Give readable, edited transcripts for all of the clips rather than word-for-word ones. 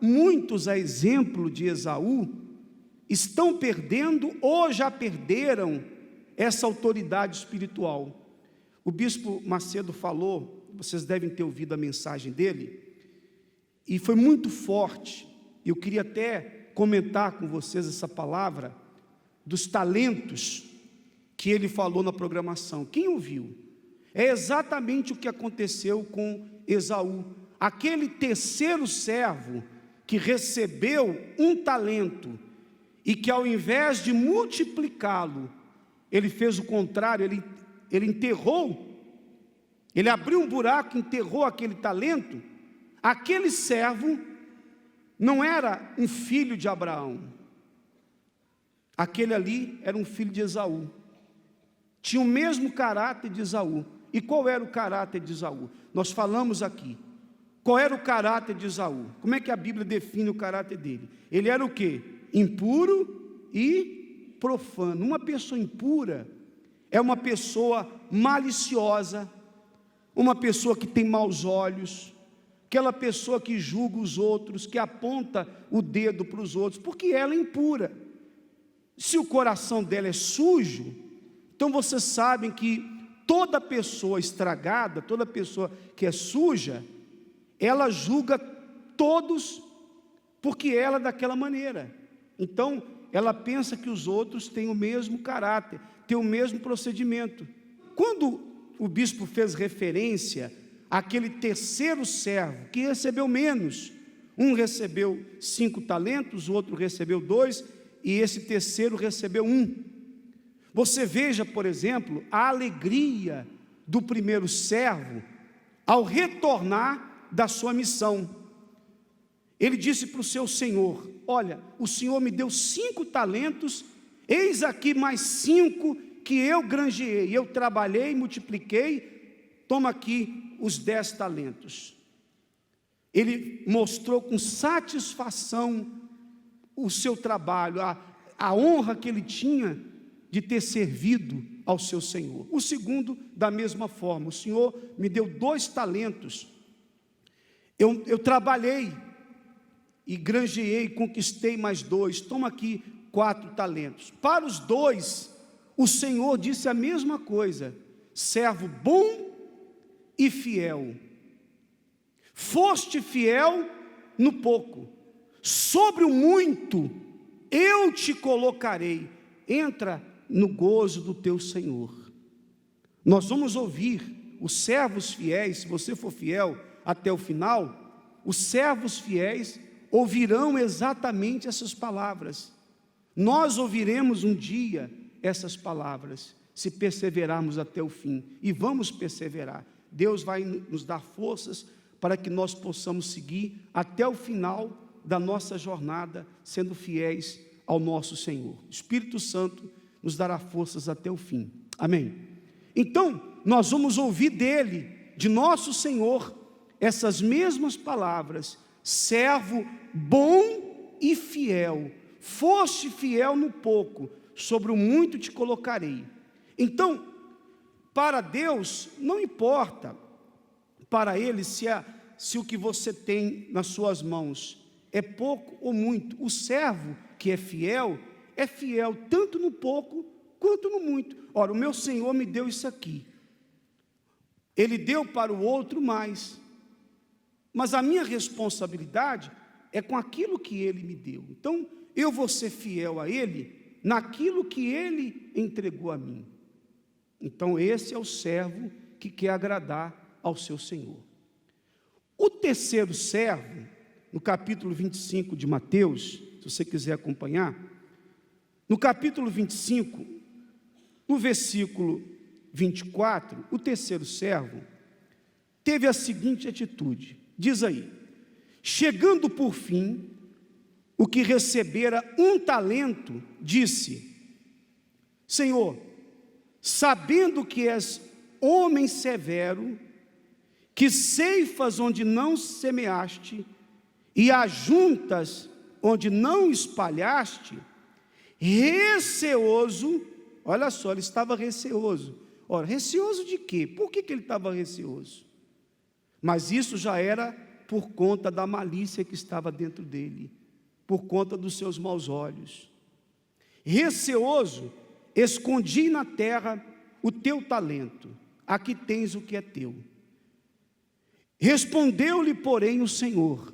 muitos, a exemplo de Esaú, estão perdendo ou já perderam essa autoridade espiritual. O bispo Macedo falou, vocês devem ter ouvido a mensagem dele, e foi muito forte. Eu queria até comentar com vocês essa palavra dos talentos que ele falou na programação. Quem ouviu? É exatamente o que aconteceu com Esaú, aquele terceiro servo que recebeu um talento e que, ao invés de multiplicá-lo, ele fez o contrário, ele enterrou, ele abriu um buraco, enterrou aquele talento. Aquele servo não era um filho de Abraão, aquele ali era um filho de Esaú, tinha o mesmo caráter de Esaú. E qual era o caráter de Esaú? Nós falamos aqui, qual era o caráter de Esaú? Como é que a Bíblia define o caráter dele? Ele era o quê? Impuro e profano. Uma pessoa impura é uma pessoa maliciosa, uma pessoa que tem maus olhos, aquela pessoa que julga os outros, que aponta o dedo para os outros, porque ela é impura. Se o coração dela é sujo, então vocês sabem que toda pessoa estragada, toda pessoa que é suja, ela julga todos, porque ela é daquela maneira. Então, ela pensa que os outros têm o mesmo caráter, têm o mesmo procedimento. Quando o bispo fez referência àquele terceiro servo, que recebeu menos, um recebeu 5 talentos, o outro recebeu 2, e esse terceiro recebeu 1. Você veja, por exemplo, a alegria do primeiro servo, ao retornar da sua missão. Ele disse para o seu senhor: olha, o senhor me deu 5 talentos, eis aqui mais 5 que eu granjeei, eu trabalhei, multipliquei, toma aqui os 10 talentos. Ele mostrou com satisfação o seu trabalho, a honra que ele tinha de ter servido ao seu senhor. O segundo, da mesma forma: o senhor me deu 2 talentos, eu trabalhei e granjeei, conquistei mais 2, toma aqui 4 talentos. Para os 2, o Senhor disse a mesma coisa: servo bom e fiel, foste fiel no pouco, sobre o muito eu te colocarei, entra no gozo do teu Senhor. Nós vamos ouvir os servos fiéis, se você for fiel até o final, os servos fiéis ouvirão exatamente essas palavras. Nós ouviremos um dia essas palavras, se perseverarmos até o fim, e vamos perseverar. Deus vai nos dar forças para que nós possamos seguir até o final da nossa jornada, sendo fiéis ao nosso Senhor. O Espírito Santo nos dará forças até o fim. Amém? Então, nós vamos ouvir dele, de nosso Senhor, essas mesmas palavras: servo bom e fiel, foste fiel no pouco, sobre o muito te colocarei. Então, para Deus, não importa, para Ele, se o que você tem nas suas mãos é pouco ou muito. O servo que é fiel tanto no pouco quanto no muito. Ora, o meu Senhor me deu isso aqui, Ele deu para o outro mais, mas a minha responsabilidade é com aquilo que Ele me deu. Então, eu vou ser fiel a Ele naquilo que Ele entregou a mim. Então, esse é o servo que quer agradar ao seu Senhor. O terceiro servo, no capítulo 25 de Mateus, se você quiser acompanhar, no capítulo 25, no versículo 24, o terceiro servo teve a seguinte atitude, diz aí: chegando por fim, o que recebera 1 talento, disse: Senhor, sabendo que és homem severo, que ceifas onde não semeaste, e ajuntas onde não espalhaste, receoso, olha só, ele estava receoso. Ora, receoso de quê? Por que ele estava receoso? Mas isso já era por conta da malícia que estava dentro dele, por conta dos seus maus olhos. Receoso, escondi na terra o teu talento, aqui tens o que é teu. Respondeu-lhe, porém, o Senhor: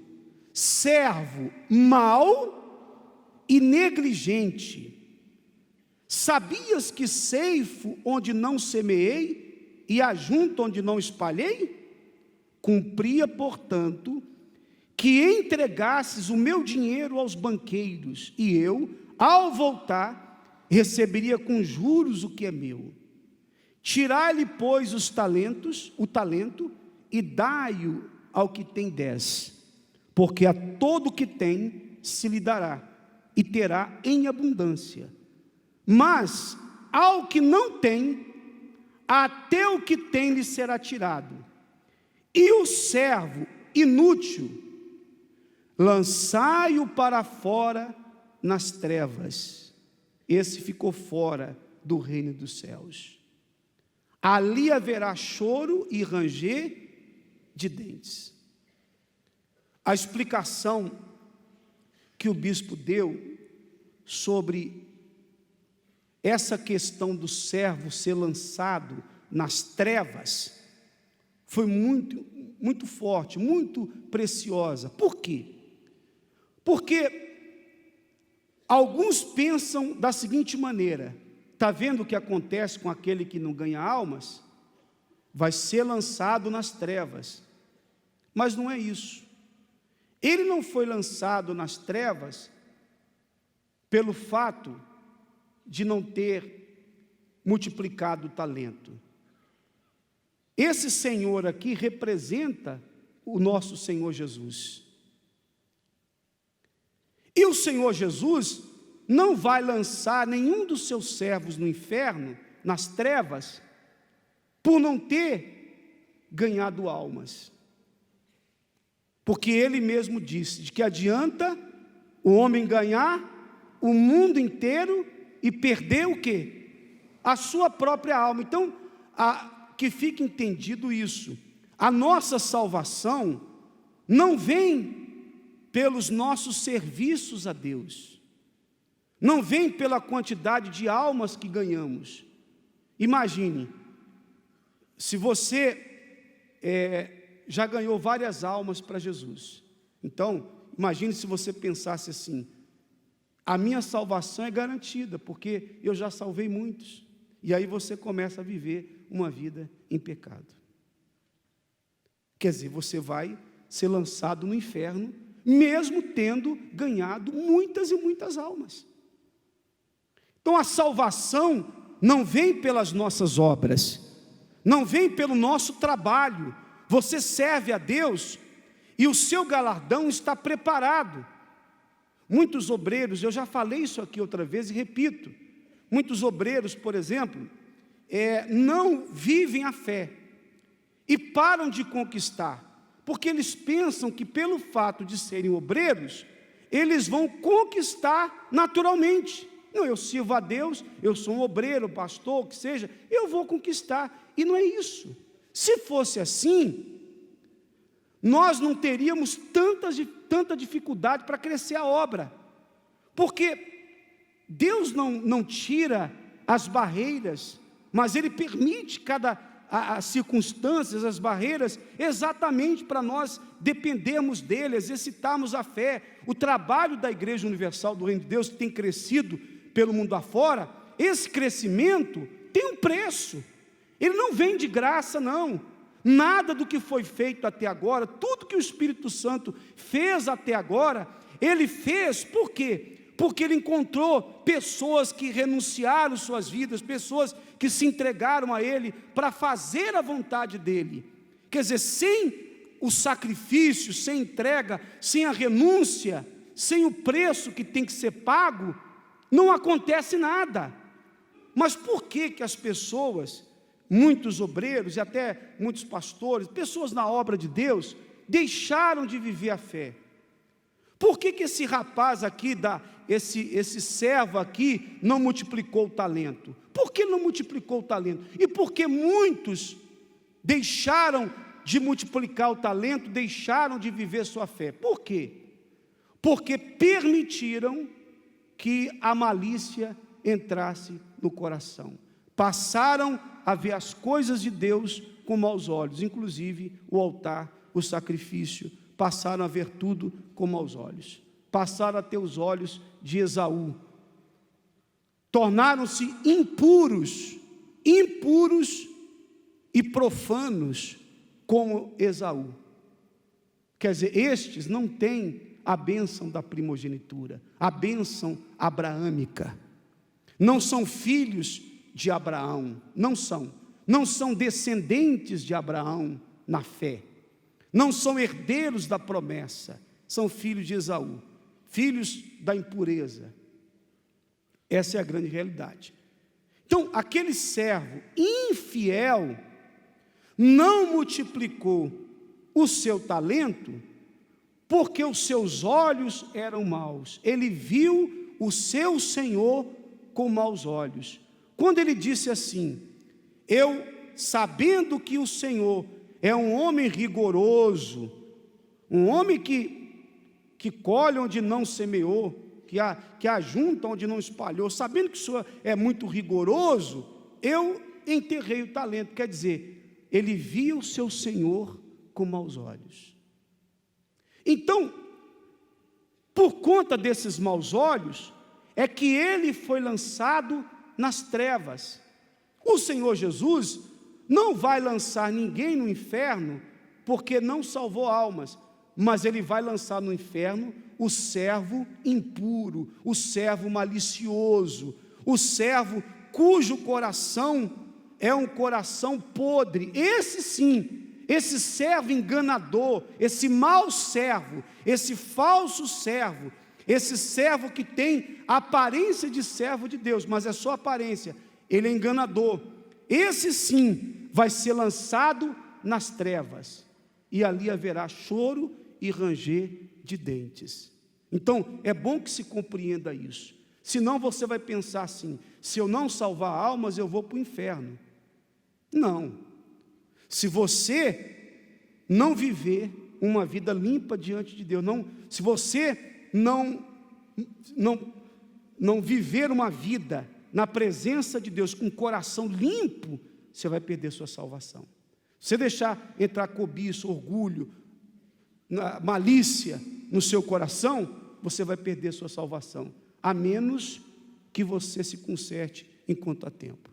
servo mau e negligente, sabias que ceifo onde não semeei e ajunto onde não espalhei? Cumpria, portanto, que entregasses o meu dinheiro aos banqueiros, e eu, ao voltar, receberia com juros o que é meu. Tirai-lhe, pois, o talento, e dai-o ao que tem 10, porque a todo que tem se lhe dará, e terá em abundância. Mas ao que não tem, até o que tem lhe será tirado. E o servo inútil, lançai-o para fora nas trevas. Esse ficou fora do reino dos céus. Ali haverá choro e ranger de dentes. A explicação que o bispo deu sobre essa questão do servo ser lançado nas trevas foi muito forte, muito preciosa. Por quê? Porque alguns pensam da seguinte maneira: está vendo o que acontece com aquele que não ganha almas? Vai ser lançado nas trevas. Mas não é isso. Ele não foi lançado nas trevas pelo fato de não ter multiplicado o talento. Esse Senhor aqui representa o nosso Senhor Jesus. E o Senhor Jesus não vai lançar nenhum dos seus servos no inferno, nas trevas, por não ter ganhado almas. Porque ele mesmo disse, de que adianta o homem ganhar o mundo inteiro e perder o quê? A sua própria alma. Então, que fique entendido isso: a nossa salvação não vem pelos nossos serviços a Deus, não vem pela quantidade de almas que ganhamos. Imagine, se você já ganhou várias almas para Jesus. Então, imagine se você pensasse assim: a minha salvação é garantida, porque eu já salvei muitos. E aí você começa a viver uma vida em pecado. Quer dizer, você vai ser lançado no inferno, mesmo tendo ganhado muitas e muitas almas. Então a salvação não vem pelas nossas obras, não vem pelo nosso trabalho. Você serve a Deus e o seu galardão está preparado. Muitos obreiros, eu já falei isso aqui outra vez e repito, muitos obreiros, por exemplo, não vivem a fé e param de conquistar, porque eles pensam que pelo fato de serem obreiros, eles vão conquistar naturalmente. Não, eu sirvo a Deus, eu sou um obreiro, pastor, o que seja, eu vou conquistar. E não é isso. Se fosse assim, nós não teríamos tanta dificuldade para crescer a obra, porque Deus não tira as barreiras, mas Ele permite as circunstâncias, as barreiras, exatamente para nós dependermos dEle, exercitarmos a fé. O trabalho da Igreja Universal do Reino de Deus, que tem crescido pelo mundo afora, esse crescimento tem um preço. Ele não vem de graça, não. Nada do que foi feito até agora, tudo que o Espírito Santo fez até agora, Ele fez, por quê? Porque Ele encontrou pessoas que renunciaram suas vidas, pessoas que se entregaram a Ele para fazer a vontade dEle. Quer dizer, sem o sacrifício, sem a entrega, sem a renúncia, sem o preço que tem que ser pago, não acontece nada. Mas por que as pessoas, muitos obreiros e até muitos pastores, pessoas na obra de Deus, deixaram de viver a fé? Por que esse rapaz aqui, esse servo aqui, não multiplicou o talento? Por que não multiplicou o talento? E por que muitos deixaram de multiplicar o talento, deixaram de viver sua fé. Por quê? Porque permitiram que a malícia entrasse no coração. Passaram a ver as coisas de Deus com maus olhos, inclusive o altar, o sacrifício. Passaram a ver tudo com maus olhos. Passaram a ter os olhos de Esaú. Tornaram-se impuros e profanos como Esaú. Quer dizer, estes não têm a bênção da primogenitura, a bênção abraâmica. Não são filhos de Abraão, não são descendentes de Abraão na fé, não são herdeiros da promessa, são filhos de Esaú, filhos da impureza. Essa é a grande realidade. Então, aquele servo infiel não multiplicou o seu talento porque os seus olhos eram maus. Ele viu o seu senhor com maus olhos. Quando ele disse assim: eu, sabendo que o Senhor é um homem rigoroso, um homem que colhe onde não semeou, que ajunta onde não espalhou, sabendo que o Senhor é muito rigoroso, eu enterrei o talento. Quer dizer, ele via o seu Senhor com maus olhos. Então, por conta desses maus olhos, é que ele foi lançado nas trevas. O Senhor Jesus não vai lançar ninguém no inferno porque não salvou almas, mas ele vai lançar no inferno o servo impuro, o servo malicioso, o servo cujo coração é um coração podre. Esse sim, esse servo enganador, esse mau servo, esse falso servo, esse servo que tem a aparência de servo de Deus, mas é só aparência, ele é enganador. Esse sim vai ser lançado nas trevas, e ali haverá choro e ranger de dentes. Então, é bom que se compreenda isso. Senão você vai pensar assim: se eu não salvar almas, eu vou para o inferno. Não. Se você não viver uma vida limpa diante de Deus, se você não viver uma vida na presença de Deus com o coração limpo, você vai perder sua salvação. Se você deixar entrar cobiça, orgulho, malícia no seu coração, você vai perder sua salvação, a menos que você se conserte enquanto há tempo.